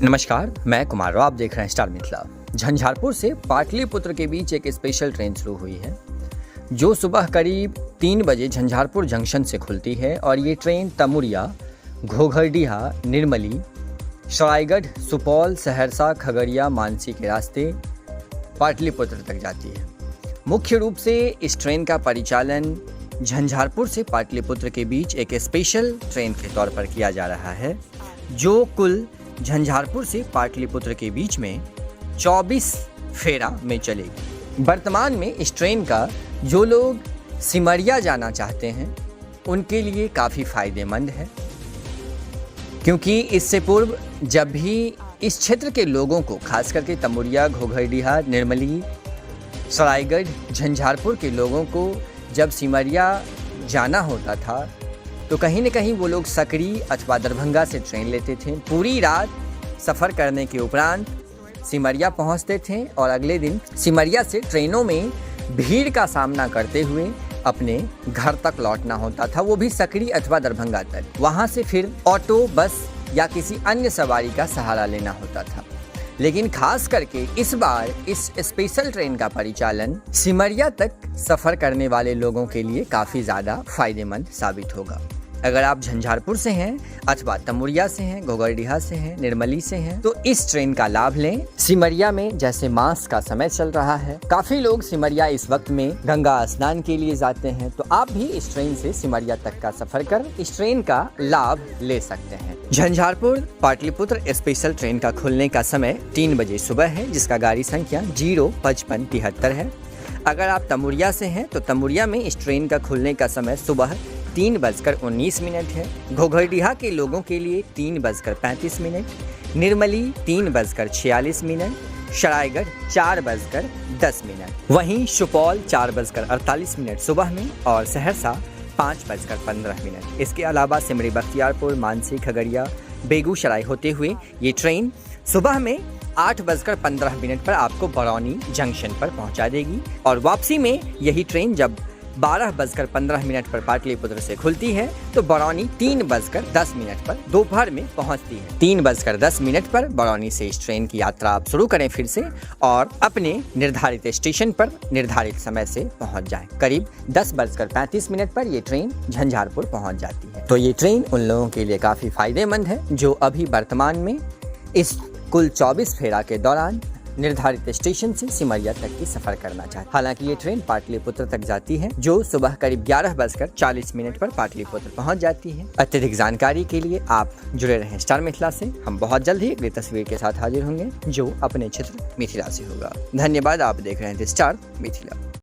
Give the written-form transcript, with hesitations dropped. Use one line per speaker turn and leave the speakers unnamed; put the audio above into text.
नमस्कार, मैं कुमार राव, आप देख रहे हैं स्टार मिथिला। झंझारपुर से पाटलिपुत्र के बीच एक स्पेशल ट्रेन शुरू हुई है जो सुबह करीब 3 बजे झंझारपुर जंक्शन से खुलती है और ये ट्रेन तमुरिया, घोघरडीहा, निर्मली, सरायगढ़, सुपौल, सहरसा, खगड़िया, मानसी के रास्ते पाटलिपुत्र तक जाती है। मुख्य रूप से इस ट्रेन का परिचालन झंझारपुर से पाटलिपुत्र के बीच एक स्पेशल ट्रेन के तौर पर किया जा रहा है जो कुल झंझारपुर से पाटलिपुत्र के बीच में 24 फेरा में चलेगी। वर्तमान में इस ट्रेन का जो लोग सिमरिया जाना चाहते हैं उनके लिए काफ़ी फ़ायदेमंद है, क्योंकि इससे पूर्व जब भी इस क्षेत्र के लोगों को, खास करके तमुरिया, घोघरडीहा, निर्मली, सरायगढ़, झंझारपुर के लोगों को जब सिमरिया जाना होता था तो कहीं न कहीं वो लोग सकरी अथवा दरभंगा से ट्रेन लेते थे। पूरी रात सफ़र करने के उपरांत सिमरिया पहुंचते थे और अगले दिन सिमरिया से ट्रेनों में भीड़ का सामना करते हुए अपने घर तक लौटना होता था, वो भी सकरी अथवा दरभंगा तक। वहां से फिर ऑटो, बस या किसी अन्य सवारी का सहारा लेना होता था। लेकिन खास करके इस बार इस स्पेशल ट्रेन का परिचालन सिमरिया तक सफ़र करने वाले लोगों के लिए काफ़ी ज़्यादा फ़ायदेमंद साबित होगा। अगर आप झंझारपुर से हैं अथवा तमुरिया से हैं, घोघरडीहा से हैं, निर्मली से हैं, तो इस ट्रेन का लाभ लें। सिमरिया में जैसे मास का समय चल रहा है, काफ़ी लोग सिमरिया इस वक्त में गंगा स्नान के लिए जाते हैं, तो आप भी इस ट्रेन से सिमरिया तक का सफ़र कर इस ट्रेन का लाभ ले सकते हैं। झंझारपुर पाटलिपुत्र स्पेशल ट्रेन का खुलने का समय 3 बजे सुबह है, जिसका गाड़ी संख्या 05573 है। अगर आप तमुरिया से हैं तो तमुरिया में इस ट्रेन का खुलने का समय सुबह 3:19 है। घोघरडीहा के लोगों के लिए 3:35, निर्मली 3:46, सरायगढ़ 4:10, वहीं सुपौल 4:48 सुबह में और सहरसा 5:15। इसके अलावा सिमरी, बख्तियारपुर, मानसी, खगड़िया, बेगूसराय होते हुए ये ट्रेन सुबह में 8:15 पर आपको बरौनी जंक्शन पर पहुंचा देगी और वापसी में यही ट्रेन जब 12:15 पर पाटलिपुत्र से खुलती है तो बरौनी 3:10 पर दोपहर में पहुंचती है। 3:10 पर बरौनी से इस ट्रेन की यात्रा आप शुरू करें फिर से और अपने निर्धारित स्टेशन पर निर्धारित समय से पहुंच जाएं। करीब 10:35 पर ये ट्रेन झंझारपुर पहुंच जाती है। तो ये ट्रेन उन लोगों के लिए काफ़ी फायदेमंद है जो अभी वर्तमान में इस कुल 24 फेरा के दौरान निर्धारित स्टेशन से सिमरिया तक की सफर करना चाहते हैं। हालांकि ये ट्रेन पाटलिपुत्र तक जाती है जो सुबह करीब 11:40 पर पाटलिपुत्र पहुंच जाती है। अत्यधिक जानकारी के लिए आप जुड़े रहें स्टार मिथिला से। हम बहुत जल्द ही अगली तस्वीर के साथ हाजिर होंगे जो अपने क्षेत्र मिथिला से होगा। धन्यवाद, आप देख रहे हैं स्टार मिथिला।